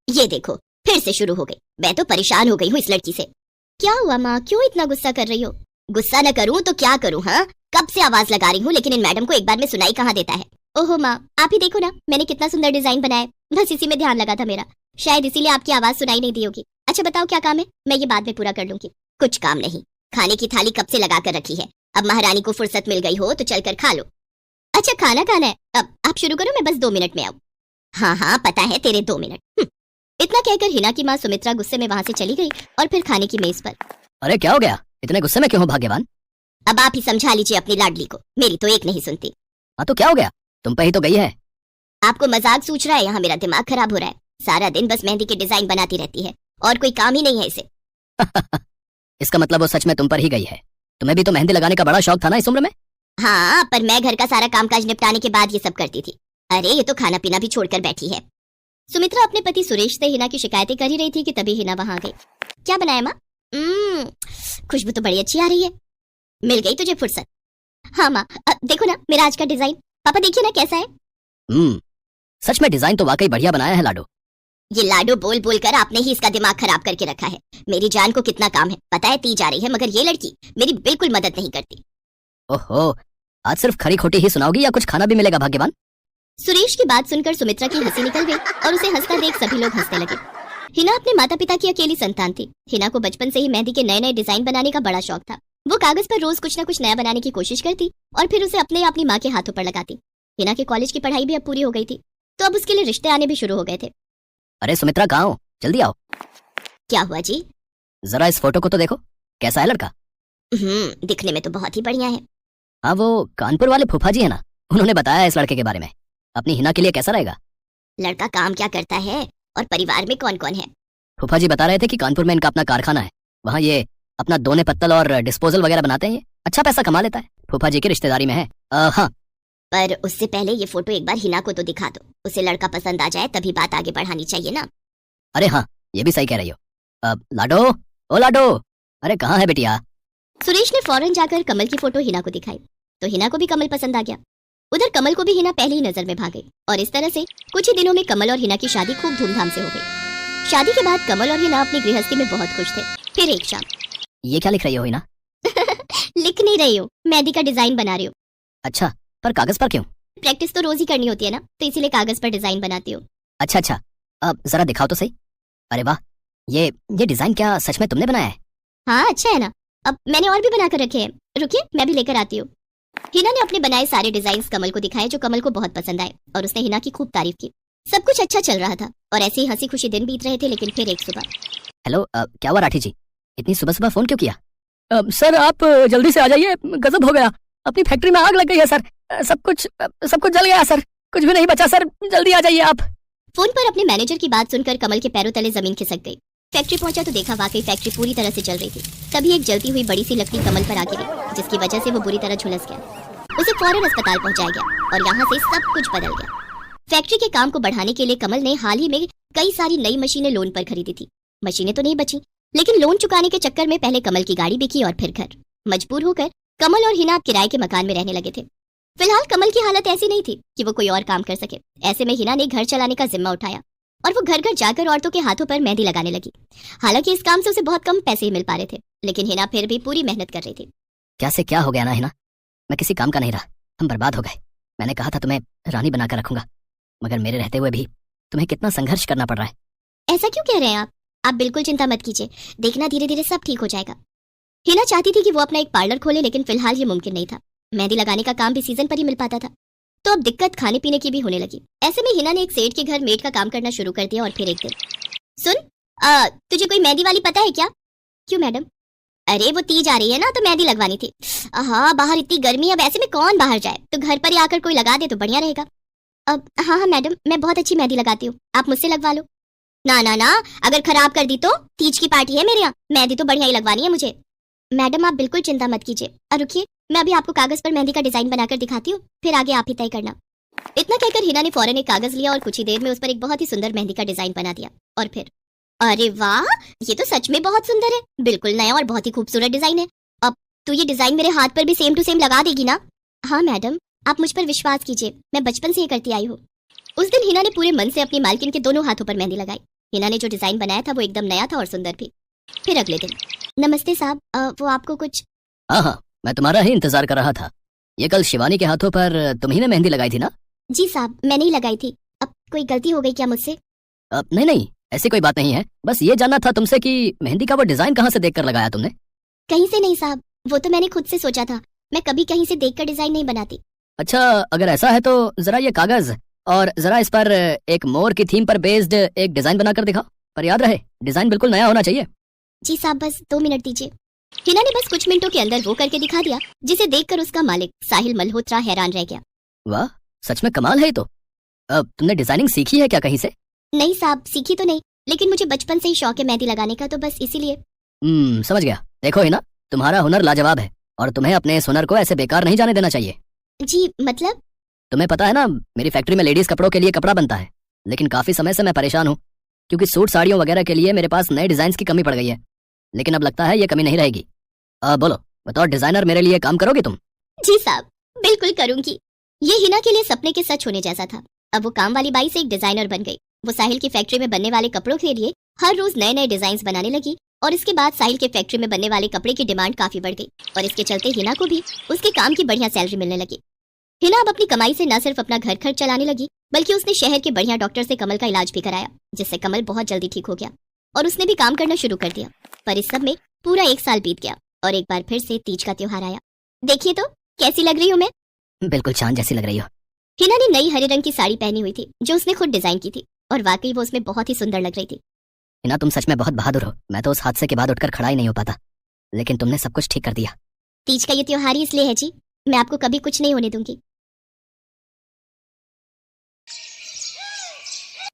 ये देखो फिर से शुरू हो गई। मैं तो परेशान हो गई हूँ इस लड़की से। क्या हुआ माँ, क्यों इतना गुस्सा कर रही हो? गुस्सा न करूँ तो क्या करूँ? हाँ, कब से आवाज लगा रही हूँ लेकिन इन मैडम को एक बार में सुनाई कहाँ देता है। ओहो माँ, आप ही देखो ना, मैंने कितना सुंदर डिजाइन बनाया है, बस इसी में ध्यान लगा था मेरा, शायद इसीलिए आपकी आवाज सुनाई नहीं दी होगी। अच्छा बताओ क्या काम है, मैं ये बाद में पूरा कर लूंगी। कुछ काम नहीं, खाने की थाली कब से लगा कर रखी है, अब महारानी को फुर्सत मिल गई हो तो चलकर खा लो। अच्छा खाना खाना है, अब आप शुरू करो, मैं बस 2 मिनट में आऊँ। हाँ हाँ पता है तेरे 2 मिनट। इतना कहकर हिना की माँ सुमित्रा गुस्से में वहां से चली गई और फिर खाने की मेज पर। अरे क्या हो गया, इतने गुस्से में क्यों हो भाग्यवान? अब आप ही समझा लीजिए अपनी लाडली को, मेरी तो एक नहीं सुनती। हाँ तो क्या हो गया, तुम पे ही तो गई है। आपको मजाक सूझ रहा है? यहाँ मेरा दिमाग खराब हो रहा है, सारा दिन बस मेहंदी के डिजाइन बनाती रहती है और कोई काम ही नहीं है इसे। इसका मतलब वो सच में तुम पर ही गई है। तुम्हें भी तो मेहंदी लगाने का बड़ा शौक था ना इस उम्र में। हाँ, पर मैं घर का सारा कामकाज निपटाने के बाद ये सब करती थी। अरे ये तो खाना पीना भी छोड़कर बैठी है। सुमित्रा अपने पति सुरेश से हिना की शिकायतें कर ही रही थी कि तभी हिना वहां गई। क्या बनाया माँ? खुशबू तो बड़ी अच्छी आ रही है। मिल गई तुझे फुर्सत? हाँ माँ, देखो ना मेरा आज का डिजाइन, पापा देखिए ना कैसा है। सच में डिजाइन तो वाकई बढ़िया बनाया है लाडो। ये लाडो बोल बोल कर आपने ही इसका दिमाग खराब करके रखा है। मेरी जान को कितना काम है पता है, ती जा रही है, मगर ये लड़की मेरी बिल्कुल मदद नहीं करती। ओहो, आज सिर्फ खरी खोटी ही सुनाओगी या कुछ खाना भी मिलेगा भाग्यवान? सुरेश की बात सुनकर सुमित्रा की हंसी निकल गई और उसे हंसता देख सभी लोग हंसने लगे। हिना अपने माता पिता की अकेली संतान थी। हिना को बचपन से ही मेहंदी के नए नए डिजाइन बनाने का बड़ा शौक था। वो कागज पर रोज कुछ न कुछ नया बनाने की कोशिश करती और फिर उसे अपने अपनी माँ के हाथों पर लगाती। हिना के कॉलेज की पढ़ाई भी अब पूरी हो गई थी तो अब उसके लिए रिश्ते आने भी शुरू हो गए थे। अरे सुमित्रा कहाँ हो, जल्दी आओ। क्या हुआ जी? जरा इस फोटो को तो देखो, कैसा है लड़का? दिखने में तो बहुत ही बढ़िया है। हाँ वो कानपुर वाले फूफा जी है ना, उन्होंने बताया इस लड़के के बारे में। अपनी हिना के लिए कैसा रहेगा? लड़का काम क्या करता है और परिवार में कौन कौन है? फूफा जी बता रहे थे कि कानपुर में इनका अपना कारखाना है, वहाँ ये अपना दोने पत्तल और डिस्पोजल वगैरह बनाते हैं। ये अच्छा पैसा कमा लेता है, फूफा जी की रिश्तेदारी में है। हाँ, पर उससे पहले ये फोटो एक बार हिना को तो दिखा दो, उसे लड़का पसंद आ जाए तभी बात आगे बढ़ानी चाहिए ना। अरे हाँ, ये भी सही कह रही हो। लाडो, ओ लाडो, अरे कहाँ है बेटिया? सुरेश ने फौरन जाकर कमल की फोटो हिना को दिखाई तो हिना को भी कमल पसंद आ गया। उधर कमल को भी हिना पहली ही नजर में भाग गई और इस तरह से कुछ ही दिनों में कमल और हिना की शादी खूब धूमधाम से हो गई। शादी के बाद कमल और हिना अपनी गृहस्थी में बहुत खुश थे। फिर एक शाम। ये क्या लिख रही हो हिना? लिख नहीं रही हूँ, मेहंदी का डिजाइन बना रही हूँ। अच्छा, पर कागज पर क्यों? प्रैक्टिस तो रोज ही करनी होती है ना, तो इसीलिए कागज पर डिजाइन बनाती हूँ। अच्छा, अब जरा दिखाओ तो सही। अरे वाह, ये डिजाइन क्या सच में तुमने बनाया है? हाँ अच्छा है ना, अब मैंने और भी बनाकर रखे हैं, रुकिए मैं भी लेकर आती हूँ। हिना ने अपने बनाए सारे डिजाइन कमल को दिखाए जो कमल को बहुत पसंद आए और उसने हिना की खूब तारीफ की। सब कुछ अच्छा चल रहा था और ऐसे ही हंसी खुशी दिन बीत रहे थे। लेकिन फिर एक सुबह। हेलो, क्या हुआ राठी जी, इतनी सुबह सुबह फोन क्यों किया? सर आप जल्दी से आ जाइए, गजब हो गया, अपनी फैक्ट्री में आग लग गई है सर, सब कुछ जल गया सर, कुछ भी नहीं बचा सर, जल्दी आ जाइए आप। फोन पर अपने मैनेजर की बात सुनकर कमल के पैरों तले जमीन खिसक गई। फैक्ट्री पहुंचा तो देखा वाकई फैक्ट्री पूरी तरह से जल रही थी। तभी एक जलती हुई बड़ी सी लकड़ी कमल पर आ गिरी जिसकी वजह से वो बुरी तरह झुलस गया। उसे फौरन अस्पताल पहुंचाया गया और यहाँ से सब कुछ बदल गया। फैक्ट्री के काम को बढ़ाने के लिए कमल ने हाल ही में कई सारी नई मशीनें लोन पर खरीदी थी। मशीनें तो नहीं बची, लेकिन लोन चुकाने के चक्कर में पहले कमल की गाड़ी बिकी और फिर घर। मजबूर होकर कमल और हिना किराए के मकान में रहने लगे थे। फिलहाल कमल की हालत ऐसी नहीं थी कि वो कोई और काम कर सके। ऐसे में हिना ने घर चलाने का जिम्मा उठाया और वो घर घर जाकर औरतों के हाथों पर मेहंदी लगाने लगी। हालांकि इस काम से उसे बहुत कम पैसे ही मिल पा रहे थे, लेकिन हिना फिर भी पूरी मेहनत कर रही थी। क्या से क्या हो गया ना हिना, मैं किसी काम का नहीं रहा, हम बर्बाद हो गए। मैंने कहा था तुम्हें रानी बनाकर रखूंगा, मगर मेरे रहते हुए भी तुम्हें कितना संघर्ष करना पड़ रहा है। ऐसा क्यों कह रहे हैं आप बिल्कुल चिंता मत कीजिए, देखना धीरे धीरे सब ठीक हो जाएगा। हिना चाहती थी कि वो अपना एक पार्लर खोले, लेकिन फिलहाल ये मुमकिन नहीं था। मेहंदी लगाने का काम भी सीजन पर ही मिल पाता था, तो अब दिक्कत खाने पीने की भी होने लगी। ऐसे में हिना ने एक सेठ के घर मेड का काम करना शुरू कर दिया और फिर एक दिन। सुन, तुझे कोई मेहंदी वाली पता है क्या? क्यों मैडम? अरे वो तीज आ रही है ना, तो मेहंदी लगवानी थी। हाँ, बाहर इतनी गर्मी, अब ऐसे में कौन बाहर जाए, तो घर पर ही आकर कोई लगा दे तो बढ़िया रहेगा। अब हाँ मैडम, मैं बहुत अच्छी मेहंदी लगाती हूँ, आप मुझसे लगवा लो। ना ना ना, अगर खराब कर दी तो? तीज की पार्टी है मेरे यहाँ, मेहंदी तो बढ़िया ही लगवानी है मुझे। मैडम आप बिल्कुल चिंता मत कीजिए, और रुकिए मैं अभी आपको कागज पर मेहंदी का डिजाइन बनाकर दिखाती हूँ, फिर आगे आप ही तय करना। इतना कहकर हिना ने फौरन एक कागज लिया और कुछ ही देर में उस पर एक बहुत ही सुंदर मेहंदी का डिजाइन बना दिया। और फिर अरे वाह, ये तो सच में बहुत सुंदर है, बिल्कुल नया और बहुत ही खूबसूरत डिजाइन है। अब तो ये डिजाइन मेरे हाथ पर भी सेम टू सेम लगा देगी ना? हाँ मैडम, आप मुझ पर विश्वास कीजिए, मैं बचपन से ये करती आई हूँ। उस दिन हिना ने पूरे मन से अपनी मालकिन के दोनों हाथों पर मेहंदी लगाई हिना ने जो डिजाइन बनाया था वो एकदम नया था और सुंदर भी। फिर अगले दिन, नमस्ते साहब, वो आपको कुछ। हाँ हाँ, मैं तुम्हारा ही इंतजार कर रहा था। ये कल शिवानी के हाथों पर तुम ही ने मेहंदी लगाई थी ना? जी साहब, मैंने ही लगाई थी। अब कोई गलती हो गई क्या मुझसे? नहीं नहीं, ऐसी कोई बात नहीं है। बस ये जानना था तुमसे कि मेहंदी का वो डिजाइन कहाँ से देखकर लगाया तुमने? कहीं से नहीं साहब, वो तो मैंने खुद से सोचा था। मैं कभी कहीं से देखकर डिजाइन नहीं बनाती। अच्छा, अगर ऐसा है तो जरा ये कागज और जरा इस पर एक मोर की थीम पर बेस्ड एक डिजाइन बनाकर दिखा। पर याद रहे, डिजाइन बिल्कुल नया होना चाहिए। जी साहब, बस 2 मिनट दीजिए। हिना ने बस कुछ मिनटों के अंदर वो करके दिखा दिया, जिसे देखकर उसका मालिक साहिल मल्होत्रा हैरान रह गया। वाह, सच में कमाल है ये तो। अब तुमने डिजाइनिंग सीखी है क्या कहीं से? नहीं साहब, सीखी तो नहीं, लेकिन मुझे बचपन से ही शौक है मेहंदी लगाने का, तो बस इसीलिए। समझ गया। देखो ही ना, तुम्हारा हुनर लाजवाब है और तुम्हें अपने इस हुनर को ऐसे बेकार नहीं जाने देना चाहिए। जी मतलब? तुम्हें पता है ना, मेरी फैक्ट्री में लेडीज कपड़ों के लिए कपड़ा बनता है, लेकिन काफी समय से मैं परेशान हूँ क्योंकि सूट साड़ियों वगैरह के लिए मेरे पास नए डिजाइन की कमी पड़ गई है। लेकिन अब लगता है ये कमी नहीं रहेगी। बोलो, बताओ डिजाइनर, मेरे लिए काम करोगे तुम? जी साहब, बिल्कुल करूंगी। ये हिना के लिए सपने के सच होने जैसा था। अब वो काम वाली बाई से एक डिजाइनर बन गई। वो साहिल की फैक्ट्री में बनने वाले कपड़ों के लिए हर रोज नए नए डिजाइन बनाने लगी और इसके बाद साहिल के फैक्ट्री में बनने वाले कपड़े की डिमांड काफी बढ़ गई और इसके चलते हिना को भी उसके काम की बढ़िया सैलरी मिलने लगी। हिना अब अपनी कमाई से न सिर्फ अपना घर खर्च चलाने लगी, बल्कि उसने शहर के बढ़िया डॉक्टर से कमल का इलाज भी कराया, जिससे कमल बहुत जल्दी ठीक हो गया और उसने भी काम करना शुरू कर दिया। पर इस सब में पूरा 1 साल बीत गया और एक बार फिर से तीज का त्योहार आया। देखिए तो कैसी लग रही हूँ मैं? बिल्कुल चांद जैसी लग रही हो। हिना ने नई हरे रंग की साड़ी पहनी हुई थी, जो उसने खुद डिजाइन की थी, और वाकई वो उसमें बहुत ही सुंदर लग रही थी। हिना, तुम सच में बहुत बहादुर हो। मैं तो उस हादसे के बाद उठकर खड़ा ही नहीं हो पाता, लेकिन तुमने सब कुछ ठीक कर दिया। तीज का ये त्योहार ही इसलिए है जी, मैं आपको कभी कुछ नहीं होने दूंगी।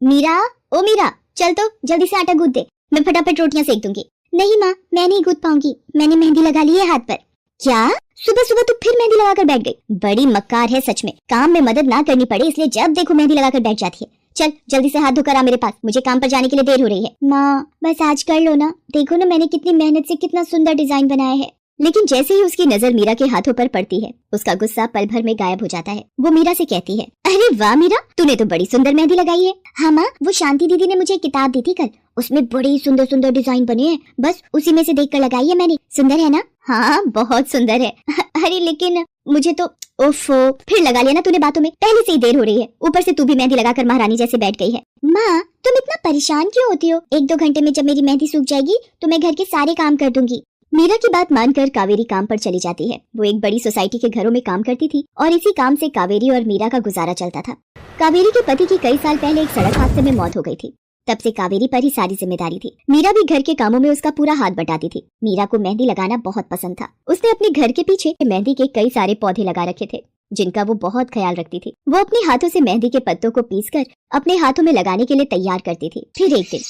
मीरा, ओ मीरा, चल तो जल्दी से आटा गूंथ दे, मैं फटाफट रोटियां सेक दूंगी। नहीं माँ, मैं नहीं गूंथ पाऊंगी, मैंने मेहंदी लगा ली है हाथ पर। क्या? सुबह सुबह तू फिर मेहंदी लगाकर बैठ गई? बड़ी मक्कार है सच में। काम में मदद ना करनी पड़े इसलिए जब देखो मेहंदी लगाकर बैठ जाती है। चल जल्दी से हाथ धोकर आ मेरे पास, मुझे काम पर जाने के लिए देर हो रही है। माँ बस आज कर लो ना, देखो ना मैंने कितनी मेहनत से कितना सुंदर डिजाइन बनाया है। लेकिन जैसे ही उसकी नजर मीरा के हाथों पर पड़ती है, उसका गुस्सा पल भर में गायब हो जाता है। वो मीरा से कहती है, अरे वाह मीरा, तूने तो बड़ी सुंदर मेहंदी लगाई है। हाँ माँ, वो शांति दीदी ने मुझे एक किताब दी थी कल, उसमें बड़े सुंदर सुंदर डिजाइन बने हैं, बस उसी में से देखकर लगाई है मैंने। सुंदर है ना? हाँ बहुत सुंदर है। अरे लेकिन मुझे तो, ओफो, फिर लगा लिया ना तूने बातों में, पहले से ही देर हो रही है, ऊपर से तू भी मेहंदी लगाकर महारानी जैसे बैठ गई है। माँ तुम इतना परेशान क्यों होती हो? 1-2 घंटे में जब मेरी मेहंदी सूख जाएगी तो मैं घर के सारे काम कर दूंगी। मीरा की बात मानकर कावेरी काम पर चली जाती है। वो एक बड़ी सोसाइटी के घरों में काम करती थी और इसी काम से कावेरी और मीरा का गुजारा चलता था। कावेरी के पति की कई साल पहले एक सड़क हादसे में मौत हो गई थी। तब से कावेरी पर ही सारी जिम्मेदारी थी। मीरा भी घर के कामों में उसका पूरा हाथ बटाती थी। मीरा को मेहंदी लगाना बहुत पसंद था। उसने अपने घर के पीछे मेहंदी के कई सारे पौधे लगा रखे थे, जिनका वो बहुत ख्याल रखती थी। वो अपने हाथों से मेहंदी के पत्तों को पीसकर अपने हाथों में लगाने के लिए तैयार करती थी। फिर एक दिन,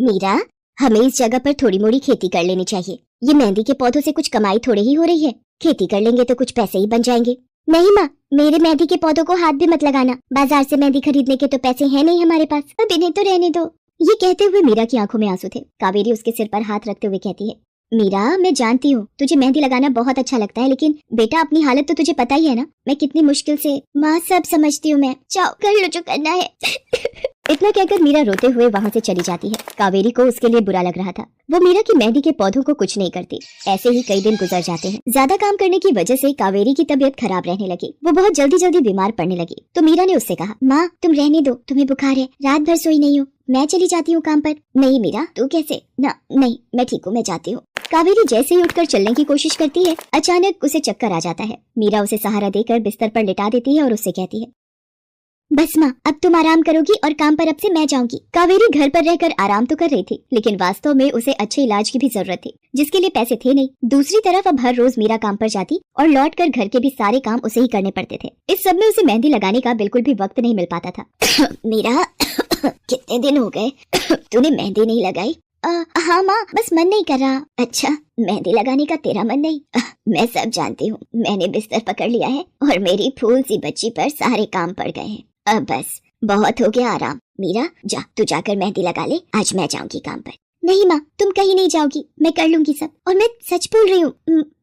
मीरा हमें इस जगह पर थोड़ी मोड़ी खेती कर लेनी चाहिए। ये मेहंदी के पौधों से कुछ कमाई थोड़ी ही हो रही है, खेती कर लेंगे तो कुछ पैसे ही बन जाएंगे। नहीं माँ, मेरे मेहंदी के पौधों को हाथ भी मत लगाना, बाजार से मेहंदी खरीदने के तो पैसे हैं नहीं हमारे पास, अब इन्हें तो रहने दो। ये कहते हुए मीरा की आंखों में आंसू थे। कावेरी उसके सिर पर हाथ रखते हुए कहती है, मीरा मैं जानती हूँ तुझे मेहंदी लगाना बहुत अच्छा लगता है, लेकिन बेटा अपनी हालत तो तुझे पता ही है ना, मैं कितनी मुश्किल से। माँ सब समझती हूँ मैं, जाओ कर लो जो करना है। इतना कहकर मीरा रोते हुए वहाँ से चली जाती है। कावेरी को उसके लिए बुरा लग रहा था। वो मीरा की मेहंदी के पौधों को कुछ नहीं करती। ऐसे ही कई दिन गुजर जाते हैं। ज्यादा काम करने की वजह से कावेरी की तबीयत खराब रहने लगी। वो बहुत जल्दी जल्दी बीमार पड़ने लगी। तो मीरा ने उससे कहा, माँ तुम रहने दो, तुम्हें बुखार है, रात भर सोई नहीं हो, मैं चली जाती हूँ काम पर। नहीं मीरा तू कैसे? ना नहीं मैं ठीक हूँ, मैं जाती हूँ। कावेरी जैसे ही उठकर चलने की कोशिश करती है, अचानक उसे चक्कर आ जाता है। मीरा उसे सहारा देकर बिस्तर पर लिटा देती है और उससे कहती है, बस माँ अब तुम आराम करोगी और काम पर अब से मैं जाऊंगी। कावेरी घर पर रहकर आराम तो कर रही थी, लेकिन वास्तव में उसे अच्छे इलाज की भी जरूरत थी, जिसके लिए पैसे थे नहीं। दूसरी तरफ अब हर रोज मीरा काम पर जाती और लौटकर घर के भी सारे काम उसे ही करने पड़ते थे। इस सब में उसे मेहंदी लगाने का बिल्कुल भी वक्त नहीं मिल पाता था। मीरा कितने दिन हो गए तूने मेहंदी नहीं लगाई? हाँ माँ बस मन नहीं कर रहा। अच्छा मेहंदी लगाने का तेरा मन नहीं? मैं सब जानती हूँ, मैंने बिस्तर पकड़ लिया है और मेरी फूल सी बच्ची पर सारे काम पड़ गए हैं। अब बस बहुत हो गया आराम। मीरा जा तू जाकर मेहंदी लगा ले, आज मैं जाऊंगी काम पर। नहीं माँ तुम कहीं नहीं जाओगी, मैं कर लूंगी सब, और मैं सच बोल रही हूँ,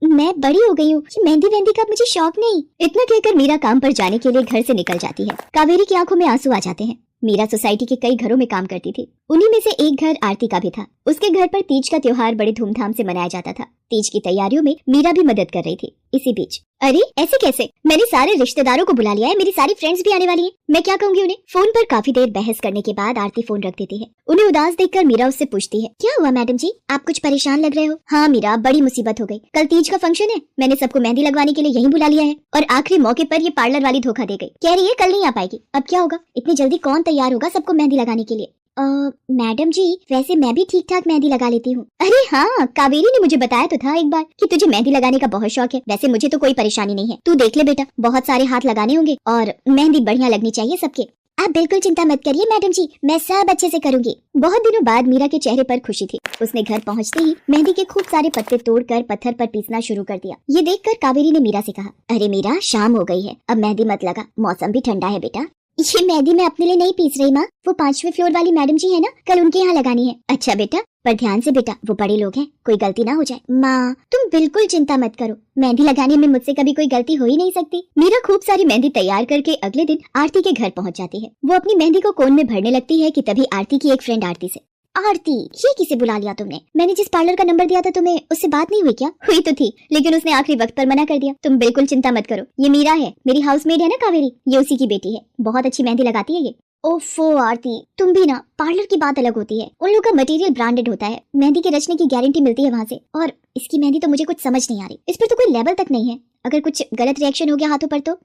मैं बड़ी हो गई हूँ, मेहंदी वेहंदी का मुझे शौक नहीं। इतना कहकर मीरा काम पर जाने के लिए घर से निकल जाती है। कावेरी की आंखों में आंसू आ जाते हैं। मीरा सोसाइटी के कई घरों में काम करती थी। उन्हीं में से एक घर आरती का भी था। उसके घर पर तीज का त्योहार बड़े धूमधाम से मनाया जाता था। तीज की तैयारियों में मीरा भी मदद कर रही थी। इसी बीच अरे ऐसे कैसे, मैंने सारे रिश्तेदारों को बुला लिया है, मेरी सारी फ्रेंड्स भी आने वाली हैं, मैं क्या कहूंगी उन्हें। फोन पर काफी देर बहस करने के बाद आरती फोन रख देती है। उन्हें उदास देखकर मीरा उससे पूछती है, क्या हुआ मैडम जी, आप कुछ परेशान लग रहे हो। हाँ मीरा, बड़ी मुसीबत हो गई। कल तीज का फंक्शन है, मैंने सबको मेहंदी लगवाने के लिए यहीं बुला लिया है और आखिरी मौके पर ये पार्लर वाली धोखा दे गई। कह रही है कल नहीं आ पाएगी। अब क्या होगा, इतनी जल्दी कौन तैयार होगा सबको मेहंदी लगाने के लिए। मैडम जी वैसे मैं भी ठीक ठाक मेहंदी लगा लेती हूँ। अरे हाँ, कावेरी ने मुझे बताया तो था एक बार कि तुझे मेहंदी लगाने का बहुत शौक है। वैसे मुझे तो कोई परेशानी नहीं है, तू देख ले बेटा, बहुत सारे हाथ लगाने होंगे और मेहंदी बढ़िया लगनी चाहिए सबके। आप बिल्कुल चिंता मत करिए मैडम जी, मैं सब अच्छे से करूंगी। बहुत दिनों बाद मीरा के चेहरे पर खुशी थी। उसने घर पहुंचते ही मेहंदी के खूब सारे पत्ते तोड़कर पत्थर पर पीसना शुरू कर दिया। ये देखकर कावेरी ने मीरा से कहा, अरे मीरा शाम हो गई है, अब मेहंदी मत लगा, मौसम भी ठंडा है बेटा। ये मेहंदी मैं अपने लिए नहीं पीस रही माँ, वो 5वें फ्लोर वाली मैडम जी है ना, कल उनके यहाँ लगानी है। अच्छा बेटा, पर ध्यान से बेटा, वो बड़े लोग हैं, कोई गलती ना हो जाए। माँ तुम बिल्कुल चिंता मत करो, मेहंदी लगाने में मुझसे कभी कोई गलती हो ही नहीं सकती। मीरा खूब सारी मेहंदी तैयार करके अगले दिन आरती के घर पहुँच जाती है। वो अपनी मेहंदी को कोन में भरने लगती है कि तभी आरती की एक फ्रेंड आरती से, आरती ये किसे बुला लिया तुमने, मैंने जिस पार्लर का नंबर दिया था तुम्हें उससे बात नहीं हुई क्या। हुई तो थी, लेकिन उसने आखिरी वक्त पर मना कर दिया। तुम बिल्कुल चिंता मत करो, ये मीरा है, मेरी हाउसमेड है ना कावेरी, ये उसी की बेटी है, बहुत अच्छी मेहंदी लगाती है ये। ओफो आरती, तुम भी ना, पार्लर की बात अलग होती है, उन लोग का मटेरियल ब्रांडेड होता है, मेहंदी के रचने की गारंटी मिलती है वहाँ से, और इसकी मेहंदी तो मुझे कुछ समझ नहीं आ रही, इस पर तो कोई लेवल तक नहीं है, अगर कुछ गलत रिएक्शन हो गया हाथों पर तो।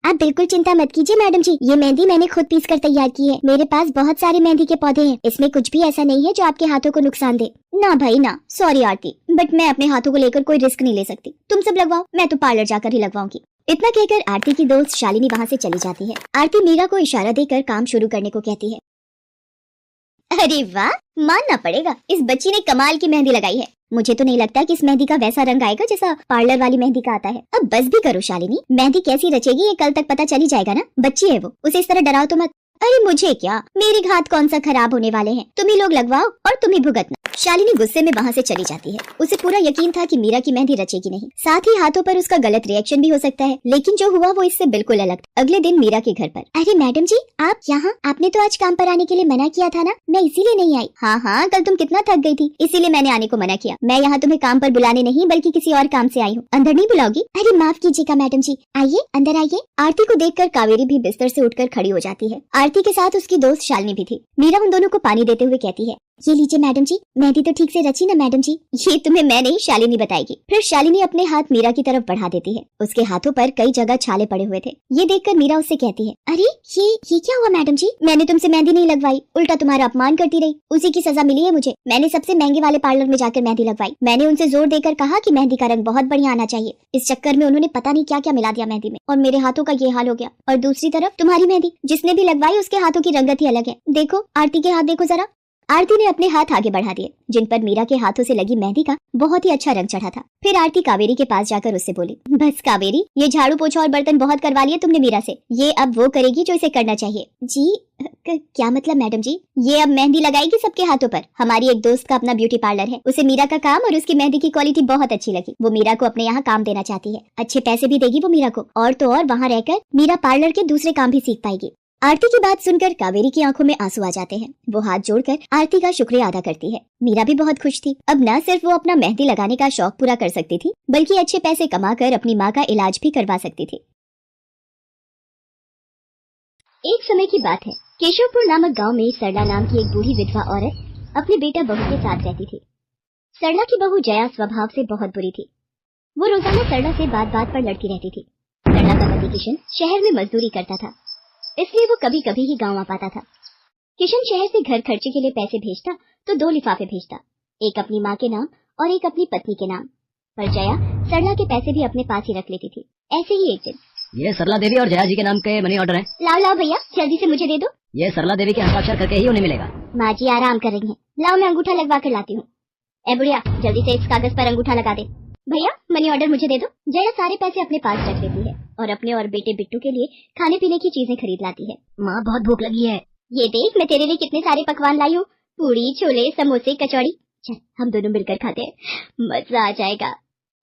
आप बिल्कुल चिंता मत कीजिए मैडम जी, ये मेहंदी मैंने खुद पीस कर तैयार की है, मेरे पास बहुत सारे मेहंदी के पौधे हैं, इसमें कुछ भी ऐसा नहीं है जो आपके हाथों को नुकसान दे। ना भाई ना, सॉरी आरती, बट मैं अपने हाथों को लेकर कोई रिस्क नहीं ले सकती, तुम सब लगवाओ, मैं तो पार्लर जाकर ही लगवाऊंगी। इतना कहकर आरती की दोस्त शालिनी वहाँ से चली जाती है। आरती मीरा को इशारा देकर काम शुरू करने को कहती है। अरे वाह, मानना पड़ेगा, इस बच्ची ने कमाल की मेहंदी लगाई है। मुझे तो नहीं लगता कि इस मेहंदी का वैसा रंग आएगा जैसा पार्लर वाली मेहंदी का आता है। अब बस भी करो शालिनी, मेहंदी कैसी रचेगी ये कल तक पता चली जाएगा ना, बच्ची है वो, उसे इस तरह डराओ तो मत। अरे मुझे क्या, मेरे हाथ कौन सा खराब होने वाले हैं, तुम ही लोग लगवाओ और तुम ही भुगतना। शालिनी गुस्से में वहाँ से चली जाती है। उसे पूरा यकीन था कि मीरा की मेहंदी रचेगी नहीं, साथ ही हाथों पर उसका गलत रिएक्शन भी हो सकता है, लेकिन जो हुआ वो इससे बिल्कुल अलग था। अगले दिन मीरा के घर पर, अरे मैडम जी आप यहाँ, आपने तो आज काम पर आने के लिए मना किया था ना, मैं इसीलिए नहीं आई। हाँ हाँ, कल तुम कितना थक गई थी, इसीलिए मैंने आने को मना किया। मैं यहाँ तुम्हें काम पर बुलाने नहीं बल्कि किसी और काम से आई हूँ, अंदर नहीं बुलाओगी। अरे माफ कीजिएगा मैडम जी, आइए अंदर आइए। आरती को देखकर कावेरी भी बिस्तर से उठकर खड़ी हो जाती है। आरती के साथ उसकी दोस्त शालिनी भी थी। मीरा उन दोनों को पानी देते हुए कहती है, ये लीजिए मैडम जी, मेहंदी तो ठीक से रची ना मैडम जी। ये तुम्हें मैं नहीं शालिनी बताएगी। फिर शालिनी अपने हाथ मीरा की तरफ बढ़ा देती है। उसके हाथों पर कई जगह छाले पड़े हुए थे। ये देखकर मीरा उससे कहती है, अरे ये क्या हुआ मैडम जी, मैंने तुमसे मेहंदी नहीं लगवाई, उल्टा तुम्हारा अपमान करती रही, उसी की सजा मिली है मुझे। मैंने सबसे महंगे वाले पार्लर में जाकर मेहंदी लगवाई, मैंने उनसे जोर देकर कहा कि मेहंदी का रंग बहुत बढ़िया आना चाहिए। इस चक्कर में उन्होंने पता नहीं क्या क्या मिला दिया मेहंदी में, और मेरे हाथों का ये हाल हो गया। और दूसरी तरफ तुम्हारी मेहंदी, जिसने भी लगवाई उसके हाथों की रंगत ही अलग है। देखो आरती के हाथ देखो जरा। आरती ने अपने हाथ आगे बढ़ा दिए, जिन पर मीरा के हाथों से लगी मेहंदी का बहुत ही अच्छा रंग चढ़ा था। फिर आरती कावेरी के पास जाकर उससे बोली, बस कावेरी, ये झाड़ू पोछा और बर्तन बहुत करवा लिए तुमने मीरा से, ये अब वो करेगी जो इसे करना चाहिए। जी क्या मतलब मैडम जी, ये अब मेहंदी लगाएगी सबके हाथों पर। हमारी एक दोस्त का अपना ब्यूटी पार्लर है, उसे मीरा का काम और उसकी मेहंदी की क्वालिटी बहुत अच्छी लगी। वो मीरा को अपने यहाँ काम देना चाहती है, अच्छे पैसे भी देगी वो मीरा को, और तो और वहाँ रहकर मीरा पार्लर के दूसरे काम भी सीख पाएगी। आरती की बात सुनकर कावेरी की आंखों में आंसू आ जाते हैं। वो हाथ जोड़कर आरती का शुक्रिया अदा करती है। मीरा भी बहुत खुश थी। अब न सिर्फ वो अपना मेहंदी लगाने का शौक पूरा कर सकती थी, बल्कि अच्छे पैसे कमाकर अपनी माँ का इलाज भी करवा सकती थी। एक समय की बात है, केशवपुर नामक गांव में सरला नाम की एक बूढ़ी विधवा औरत अपने बेटा बहू के साथ रहती थी। सरला की बहू जया स्वभाव से बहुत बुरी थी। वो रोजाना सरला से बात बात पर लड़ती रहती थी। सरला का पति किशन शहर में मजदूरी करता था, इसलिए वो कभी कभी ही गांव आ पाता था। किशन शहर से घर खर्चे के लिए पैसे भेजता तो 2 लिफाफे भेजता, एक अपनी माँ के नाम और एक अपनी पत्नी के नाम। पर जया सरला के पैसे भी अपने पास ही रख लेती थी। ऐसे ही एक दिन, ये सरला देवी और जया जी के नाम के मनी ऑर्डर है। लाओ लाओ भैया, जल्दी से मुझे दे दो। ये सरला देवी के हस्ताक्षर करके ही उन्हें मिलेगा। माँ जी आराम कर रही हैं, लाओ मैं अंगूठा लगवा कर लाती हूँ। ए बुढ़िया, जल्दी से इस कागज पर अंगूठा लगा दे। भैया मनी ऑर्डर मुझे दे दो। जया सारे पैसे अपने पास रख लेती है और अपने और बेटे बिट्टू के लिए खाने पीने की चीजें खरीद लाती है। माँ बहुत भूख लगी है। ये देख, मैं तेरे लिए कितने सारे पकवान लाई हूँ, पूरी, छोले, समोसे, कचौड़ी। चल हम दोनों मिलकर खाते हैं, मजा आ जाएगा।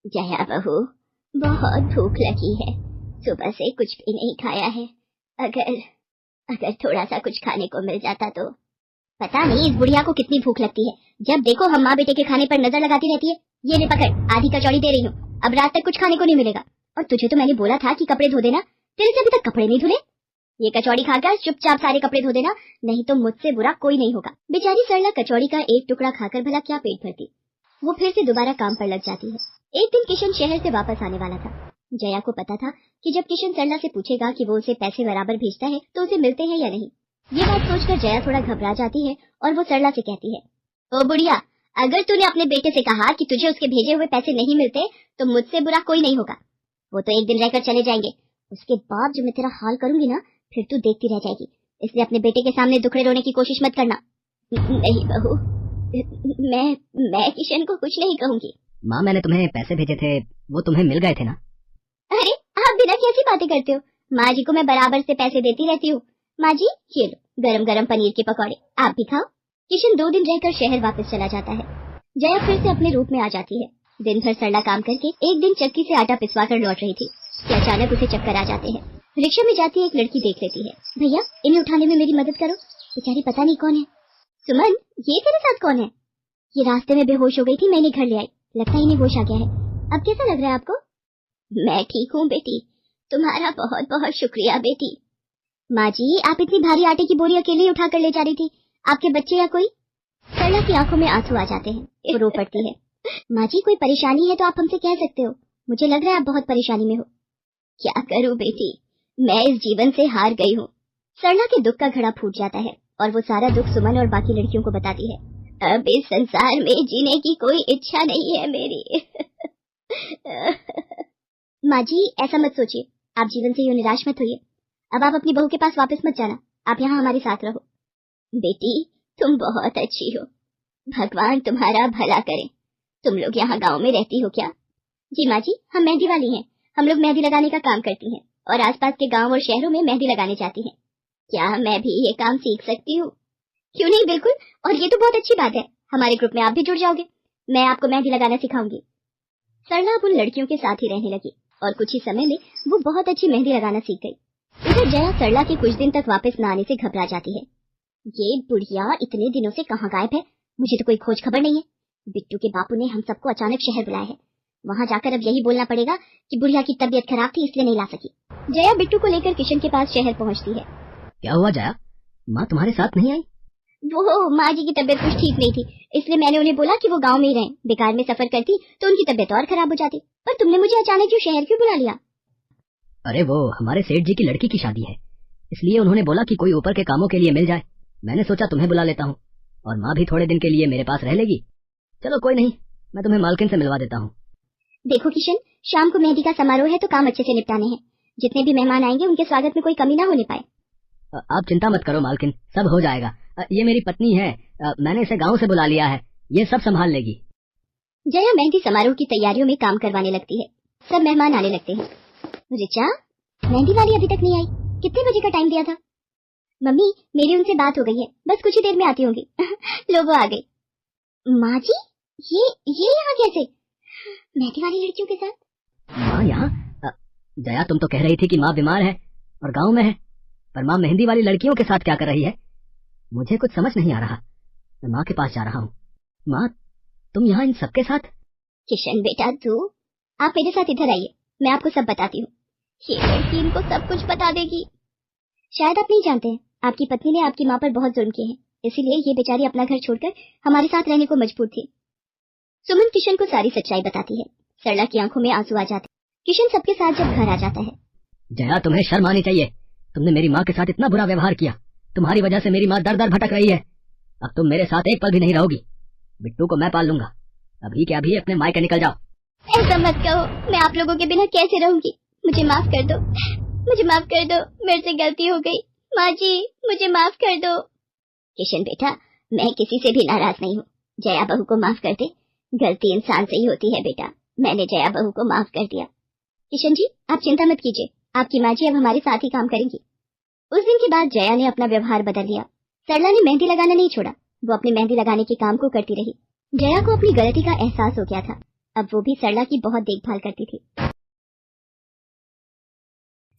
जया बहू, बहुत भूख लगी है, सुबह से कुछ भी नहीं खाया है, अगर थोड़ा सा कुछ खाने को मिल जाता तो। पता नहीं इस बुढ़िया को कितनी भूख लगती है, जब देखो हम माँ बेटे के खाने पर नजर लगाती रहती है। ये ले पकड़, आधी कचौड़ी दे रही हूँ, अब रात तक कुछ खाने को नहीं मिलेगा। और तुझे तो मैंने बोला था कि कपड़े धो देना, तेरे से अभी तक कपड़े नहीं धुले। ये कचौड़ी खाकर चुपचाप सारे कपड़े धो देना, नहीं तो मुझसे बुरा कोई नहीं होगा। बेचारी सरला कचौड़ी का एक टुकड़ा खाकर भला क्या पेट भरती, वो फिर से दोबारा काम पर लग जाती है। एक दिन किशन शहर से वापस आने वाला था। जया को पता था कि जब किशन सरला से पूछेगा कि वो उसे पैसे बराबर भेजता है तो उसे मिलते हैं या नहीं। ये बात सोचकर जया थोड़ा घबरा जाती है और वो सरला से कहती है, ओ बुढ़िया, अगर तूने अपने बेटे से कहा कि तुझे उसके भेजे हुए पैसे नहीं मिलते तो मुझसे बुरा कोई नहीं होगा। वो तो एक दिन रहकर चले जाएंगे, उसके बाद जो मैं तेरा हाल करूंगी ना, फिर तू देखती रह जाएगी। इसलिए अपने बेटे के सामने दुखड़े रोने की कोशिश मत करना। नहीं बहू, मैं किशन को कुछ नहीं कहूंगी। माँ, मैंने तुम्हें पैसे भेजे थे, वो तुम्हें मिल गए थे ना? अरे आप बिना कैसी बातें करते हो, माँ जी को मैं बराबर से पैसे देती रहती हूँ। माँ जी ये लो गरम गरम पनीर के पकौड़े, आप भी खाओ। किशन 2 दिन रहकर शहर वापस चला जाता है। जया फिर से अपने रूप में आ जाती है। दिन भर सरला काम करके एक दिन चक्की से आटा पिसवा कर लौट रही थी कि अचानक उसे चक्कर आ जाते हैं। रिक्शा में जाती एक लड़की देख लेती है। भैया इन्हें उठाने में मेरी मदद करो, बेचारी पता नहीं कौन है। सुमन, ये तेरे साथ कौन है? ये रास्ते में बेहोश हो गई थी, मैंने घर ले आई, लगता है इन्हें होश आ गया है। अब कैसा लग रहा है आपको? मैं ठीक हूँ बेटी, तुम्हारा बहुत बहुत शुक्रिया बेटी। माँ जी आप इतनी भारी आटे की बोरी अकेले उठा कर ले जा रही थी, आपके बच्चे या कोई? सरला की आंखों में आंसू आ जाते हैं, वो रो पड़ती है। माँ जी कोई परेशानी है तो आप हमसे कह सकते हो, मुझे लग रहा है आप बहुत परेशानी में हो। क्या करूँ बेटी, मैं इस जीवन से हार गई हूँ। सरला के दुख का घड़ा फूट जाता है और वो सारा दुख सुमन और बाकी लड़कियों को बताती है। अब इस संसार में जीने की कोई इच्छा नहीं है मेरी। माँ जी ऐसा मत सोचिए, आप जीवन से यूं निराश मत होइए। अब आप अपनी बहू के पास वापस मत जाना, आप यहाँ हमारे साथ रहो। बेटी तुम बहुत अच्छी हो, भगवान तुम्हारा भला करे। तुम लोग यहाँ गाँव में रहती हो क्या? जी माँ जी, हम मेहंदी वाली हैं, हम लोग मेहंदी लगाने का काम करती हैं और आसपास के गांव और शहरों में मेहंदी लगाने जाती हैं। क्या मैं भी ये काम सीख सकती हूँ? क्यों नहीं, बिल्कुल, और ये तो बहुत अच्छी बात है, हमारे ग्रुप में आप भी जुड़ जाओगे, मैं आपको मेहंदी लगाना सिखाऊंगी। सरला अब उन लड़कियों के साथ ही रहने लगी और कुछ ही समय में वो बहुत अच्छी मेहंदी लगाना सीख गई। इधर जया सरला के कुछ दिन तक वापस न आने से घबरा जाती है। ये बुढ़िया इतने दिनों से कहाँ गायब है, मुझे तो कोई खोज खबर नहीं है। बिट्टू के बापू ने हम सबको अचानक शहर बुलाया है, वहाँ जाकर अब यही बोलना पड़ेगा कि बुढ़िया की तबीयत खराब थी इसलिए नहीं ला सकी। जया बिट्टू को लेकर किशन के पास शहर पहुँचती है। क्या हुआ जया, माँ तुम्हारे साथ नहीं आई? वो माँ जी की तबीयत कुछ ठीक नहीं थी, इसलिए मैंने उन्हें बोला कि वो गांव में ही रहें, बेकार में सफर करती तो उनकी तबीयत और खराब हो जाती। पर तुमने मुझे अचानक क्यों शहर क्यों बुला लिया? अरे वो हमारे सेठ जी की लड़की की शादी है, इसलिए उन्होंने बोला कि कोई ऊपर के कामों के लिए मिल जाए। मैंने सोचा तुम्हें बुला लेता हूँ, और माँ भी थोड़े दिन के लिए मेरे पास रह लेगी। चलो कोई नहीं, मैं तुम्हें मालकिन से मिलवा देता हूँ। देखो किशन, शाम को मेहंदी का समारोह है तो काम अच्छे से निपटाने हैं, जितने भी मेहमान आएंगे उनके स्वागत में कोई कमी ना होने पाए। आप चिंता मत करो मालकिन, सब हो जाएगा। ये मेरी पत्नी है, मैंने इसे गाँव से बुला लिया है, ये सब संभाल लेगी। जया मेहंदी समारोह की तैयारियों में काम करवाने लगती है, सब मेहमान आने लगते हैं। रिचा, मेहंदी वाली अभी तक नहीं आई, कितने बजे का टाइम दिया था? मम्मी मेरी उनसे बात हो गई है, बस कुछ ही देर में आती होंगी। लोगो आ गई। माँ जी ये यहाँ कैसे, मेहंदी वाली लड़कियों के साथ? माँ यहाँ? जया तुम तो कह रही थी कि माँ बीमार है और गाँव में है, पर माँ मेहंदी वाली लड़कियों के साथ क्या कर रही है? मुझे कुछ समझ नहीं आ रहा, मैं माँ के पास जा रहा हूँ। माँ तुम यहाँ इन सबके साथ? किशन बेटा तू, आप मेरे साथ इधर आइए, मैं आपको सब बताती हूँ। ये लड़की इनको सब कुछ बता देगी। शायद आप नहीं जानते हैं, आपकी पत्नी ने आपकी माँ पर बहुत जुल्म किए हैं, इसीलिए ये बेचारी अपना घर छोड़कर हमारे साथ रहने को मजबूर थी। सुमन किशन को सारी सच्चाई बताती है। सरला की आंखों में आंसू आ जाते। किशन सबके साथ जब घर आ जाता है। जया तुम्हें शर्म आनी चाहिए, तुमने मेरी माँ के साथ इतना बुरा व्यवहार किया, तुम्हारी वजह से मेरी माँ दर दर भटक रही है। अब तुम मेरे साथ एक पल भी नहीं रहोगी, बिट्टू को मैं पाल लूंगा। अभी के अभी अपने मायके निकल जाओ। ऐसा मत कहो, मैं आप लोगों के बिना कैसे रहूंगी, मुझे माफ कर दो, मुझे माफ कर दो, मेरे से गलती हो गई। माँ जी मुझे माफ कर दो। किशन बेटा, मैं किसी से भी नाराज नहीं हूँ, जया बहू को माफ कर दे, गलती इंसान से ही होती है बेटा, मैंने जया बहू को माफ कर दिया। किशन जी आप चिंता मत कीजिए, आपकी माँ जी अब हमारे साथ ही काम करेंगी। उस दिन के बाद जया ने अपना व्यवहार बदल लिया। सरला ने मेहंदी लगाना नहीं छोड़ा, वो अपने मेहंदी लगाने के काम को करती रही। जया को अपनी गलती का एहसास हो गया था, अब वो भी सरला की बहुत देखभाल करती थी।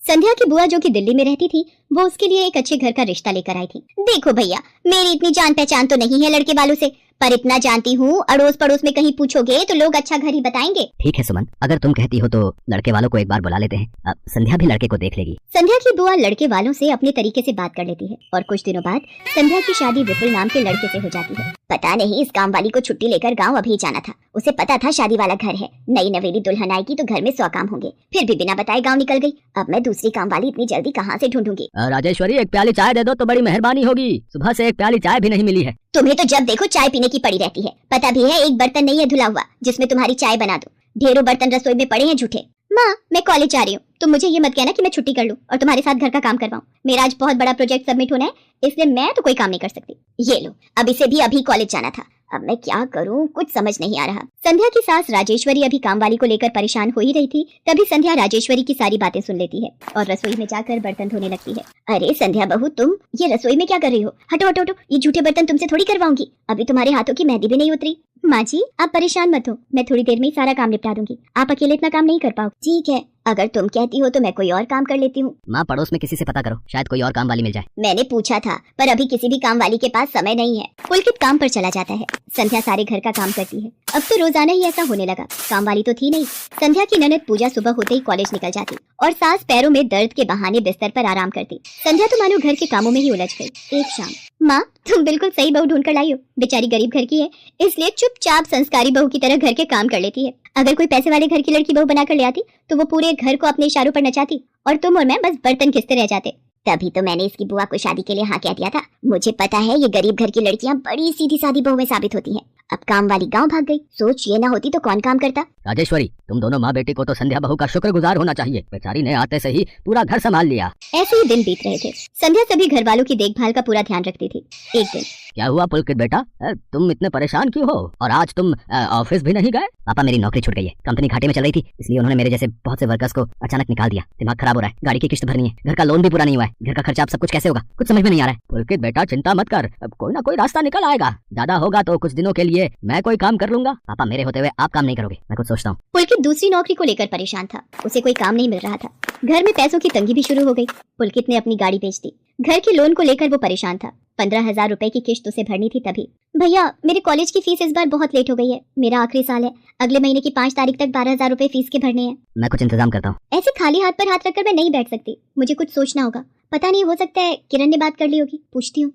संध्या की बुआ जो कि दिल्ली में रहती थी, वो उसके लिए एक अच्छे घर का रिश्ता लेकर आई थी। देखो भैया, मेरी इतनी जान पहचान तो नहीं है लड़के वालों से, पर इतना जानती हूँ, अड़ोस पड़ोस में कहीं पूछोगे तो लोग अच्छा घर ही बताएंगे। ठीक है सुमन, अगर तुम कहती हो तो लड़के वालों को एक बार बुला लेते हैं। अब संध्या भी लड़के को देख लेगी। संध्या की बुआ लड़के वालों से अपने तरीके से बात कर लेती है और कुछ दिनों बाद संध्या की शादी विपुल नाम के लड़के से हो जाती है। पता नहीं इस काम वाली को छुट्टी लेकर गाँव अभी जाना था। उसे पता था शादी वाला घर है, नई नवेली दुल्हन आएगी तो घर में 100 काम होंगे, फिर भी बिना बताए गाँव निकल गई। अब मैं दूसरी काम वाली इतनी जल्दी कहाँ से ढूंढूंगी। राजेश्वरी, एक प्याली चाय दे दो तो बड़ी मेहरबानी होगी। सुबह से एक प्याली चाय भी नहीं मिली है। तुम्हें तो जब देखो चाय पीने की पड़ी रहती है। पता भी है एक बर्तन नहीं है धुला हुआ जिसमें तुम्हारी चाय बना दो। ढेरों बर्तन रसोई में पड़े हैं झूठे। माँ, मैं कॉलेज जा रही हूँ, तुम मुझे ये मत कहना कि मैं छुट्टी कर लूँ और तुम्हारे साथ घर का काम करवाऊँ। मेरा आज बहुत बड़ा प्रोजेक्ट सबमिट होना है, इसलिए मैं तो कोई काम नहीं कर सकती। ये लो, अब इसे भी अभी कॉलेज जाना था। अब मैं क्या करूं, कुछ समझ नहीं आ रहा। संध्या की सास राजेश्वरी अभी कामवाली को लेकर परेशान हो ही रही थी, तभी संध्या राजेश्वरी की सारी बातें सुन लेती है और रसोई में जाकर बर्तन धोने लगती है। अरे संध्या बहू, तुम ये रसोई में क्या कर रही हो? हटो हटो हटो, ये झूठे बर्तन तुमसे थोड़ी करवाऊंगी। अभी तुम्हारे हाथों की मेहंदी भी नहीं उतरी। माँ जी, आप परेशान मत हो, मैं थोड़ी देर में ही सारा काम निपटा दूंगी। आप अकेले इतना काम नहीं कर पाओ। ठीक है, अगर तुम कहती हो तो मैं कोई और काम कर लेती हूँ। माँ, पड़ोस में किसी से पता करो, शायद कोई और काम वाली मिल जाए। मैंने पूछा था, पर अभी किसी भी काम वाली के पास समय नहीं है। पुलकित काम पर चला जाता है। संध्या सारे घर का काम करती है। अब तो रोजाना ही ऐसा होने लगा। काम वाली तो थी नहीं। संध्या की ननद पूजा सुबह होते ही कॉलेज निकल जाती और सास पैरों में दर्द के बहाने बिस्तर पर आराम करती। संध्या तो मानो घर के कामों में ही उलझ गई। एक शाम, माँ तुम बिल्कुल सही बहू ढूंढ कर लाई हो। बेचारी गरीब घर की है, इसलिए चुपचाप संस्कारी बहू की तरह घर के काम कर लेती है। अगर कोई पैसे वाले घर की लड़की बहू बनाकर ले आती तो वो पूरे घर को अपने इशारों पर नचाती और तुम और मैं बस बर्तन घिसते रह जाते। तभी तो मैंने इसकी बुआ को शादी के लिए हाँ कह दिया था। मुझे पता है ये गरीब घर की लड़कियां बड़ी सीधी सादी बहुएं साबित होती हैं। अब काम वाली गांव भाग गई। सोच ये ना होती तो कौन काम करता। राजेश्वरी, तुम दोनों माँ बेटी को तो संध्या बहू का शुक्रगुजार होना चाहिए। बेचारी ने आते से ही पूरा घर संभाल लिया। ऐसे ही दिन बीत रहे थे। संध्या सभी घर वालों की देखभाल का पूरा ध्यान रखती थी। एक दिन, क्या हुआ पुलकित बेटा, तुम इतने परेशान क्यों हो? और आज तुम ऑफिस भी नहीं गए? पापा, मेरी नौकरी छूट गई है। कंपनी घाटे में चल रही थी, इसलिए उन्होंने मेरे जैसे बहुत से वर्कर्स को अचानक निकाल दिया। दिमाग खराब हो रहा है, गाड़ी की किस्त भरनी है, घर का लोन भी पूरा नहीं हुआ है, घर का खर्चा, अब सब कुछ कैसे होगा, कुछ समझ में नहीं आ रहा है। पुलकित बेटा, चिंता मत कर, अब कोई ना कोई रास्ता निकल आएगा। ज्यादा होगा तो कुछ दिनों के लिए मैं कोई काम कर लूंगा। पापा, मेरे होते हुए आप काम नहीं करोगे, मैं कुछ सोचता हूँ। पुलकित दूसरी नौकरी को लेकर परेशान था। उसे कोई काम नहीं मिल रहा था। घर में पैसों की तंगी भी शुरू हो गई। पुलकित ने अपनी गाड़ी बेच दी। घर के लोन को लेकर वो परेशान था। 15,000 रुपए की किश्त उसे भरनी थी। तभी, भैया मेरे कॉलेज की फीस इस बार बहुत लेट हो गई है। मेरा आखिरी साल है, अगले महीने की 5 तारीख तक 12,000 रुपए फीस के भरने हैं। मैं कुछ इंतजाम करता हूँ। ऐसे खाली हाथ पर हाथ रखकर मैं नहीं बैठ सकती, मुझे कुछ सोचना होगा। पता नहीं, हो सकता है किरण ने बात कर ली होगी, पूछती हूँ।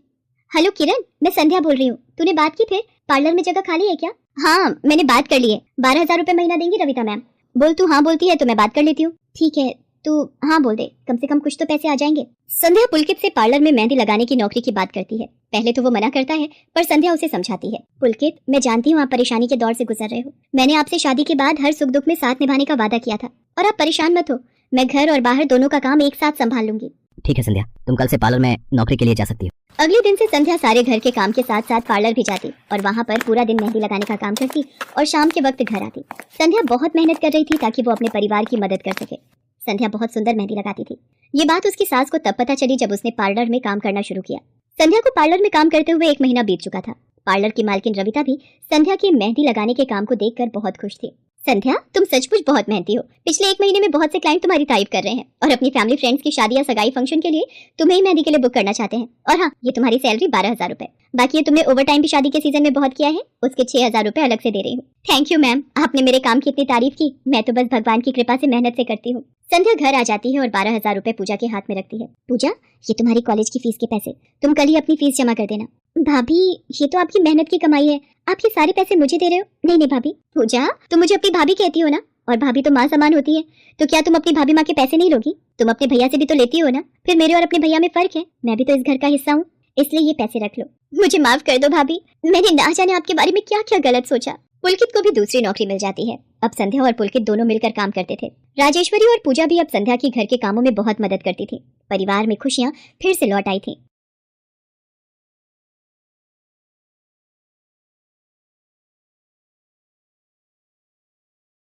हेलो किरण, मैं संध्या बोल रही हूँ। तूने बात की फिर? पार्लर में जगह खाली है क्या? हाँ, मैंने बात कर ली है। 12,000 रुपए महीना देंगी रविता मैम। बोल, तू हाँ बोलती है तो मैं बात कर लेती हूँ। ठीक है, तू हाँ बोल दे, कम से कम कुछ तो पैसे आ जाएंगे। संध्या पुलकित से पार्लर में मेहंदी लगाने की नौकरी की बात करती है। पहले तो वो मना करता है, पर संध्या उसे समझाती है। पुलकित, मैं जानती हूँ आप परेशानी के दौर से गुजर रहे हो। मैंने आपसे शादी के बाद हर सुख दुख में साथ निभाने का वादा किया था, और आप परेशान मत हो। मैं घर और बाहर दोनों का काम एक साथ संभाल लूंगी। ठीक है संध्या, तुम कल से पार्लर में नौकरी के लिए जा सकती हो। अगले दिन से संध्या सारे घर के काम के साथ साथ पार्लर भी जाती और वहाँ पर पूरा दिन मेहंदी लगाने का काम करती और शाम के वक्त घर आती। संध्या बहुत मेहनत कर रही थी ताकि वो अपने परिवार की मदद कर सके। संध्या बहुत सुंदर मेहंदी लगाती थी। ये बात उसकी सास को तब पता चली जब उसने पार्लर में काम करना शुरू किया। संध्या को पार्लर में काम करते हुए 1 महीना बीत चुका था। पार्लर की मालकिन रविता भी संध्या के मेहंदी लगाने के काम को देखकर बहुत खुश थी। संध्या, तुम सचमुच बहुत मेहनती हो। पिछले 1 महीने में बहुत से क्लाइंट तुम्हारी तारीफ कर रहे हैं और अपनी फैमिली फ्रेंड्स की शादी या सगाई फंक्शन के लिए तुम्हें ही मेहंदी के लिए बुक करना चाहते हैं। और हाँ, ये तुम्हारी सैलरी 12,000 रुपए। बाकी ये तुमने ओवर टाइम भी शादी के सीजन में बहुत किया है, उसके 6,000 रुपए अलग से दे रही हूँ। थैंक यू मैम, आपने मेरे काम की इतनी तारीफ की। मैं तो बस भगवान की कृपा से मेहनत से करती हूँ। संध्या घर आ जाती है और 12,000 रुपए पूजा के हाथ में रखती है। पूजा, ये तुम्हारी कॉलेज की फीस के पैसे, तुम कल ही अपनी फीस जमा कर देना। भाभी, ये तो आपकी मेहनत की कमाई है, आप ये सारे पैसे मुझे दे रहे हो? नहीं नहीं भाभी। पूजा, तुम मुझे अपनी भाभी कहती हो ना, और भाभी तो माँ समान होती है, तो क्या तुम अपनी भाभी माँ के पैसे नहीं लोगी? तुम अपने भैया से भी तो लेती हो ना। फिर मेरे और अपने भैया में फर्क है, मैं भी तो इस घर का हिस्सा हूँ, इसलिए ये पैसे रख लो। मुझे माफ कर दो भाभी, मैंने ना जाने आपके बारे में क्या क्या गलत सोचा। पुलकित को भी दूसरी नौकरी मिल जाती है। अब संध्या और पुलकित दोनों मिलकर काम करते थे। राजेश्वरी और पूजा भी अब संध्या की घर के कामों में बहुत मदद करती थी। परिवार में खुशियां फिर से लौट आई थी।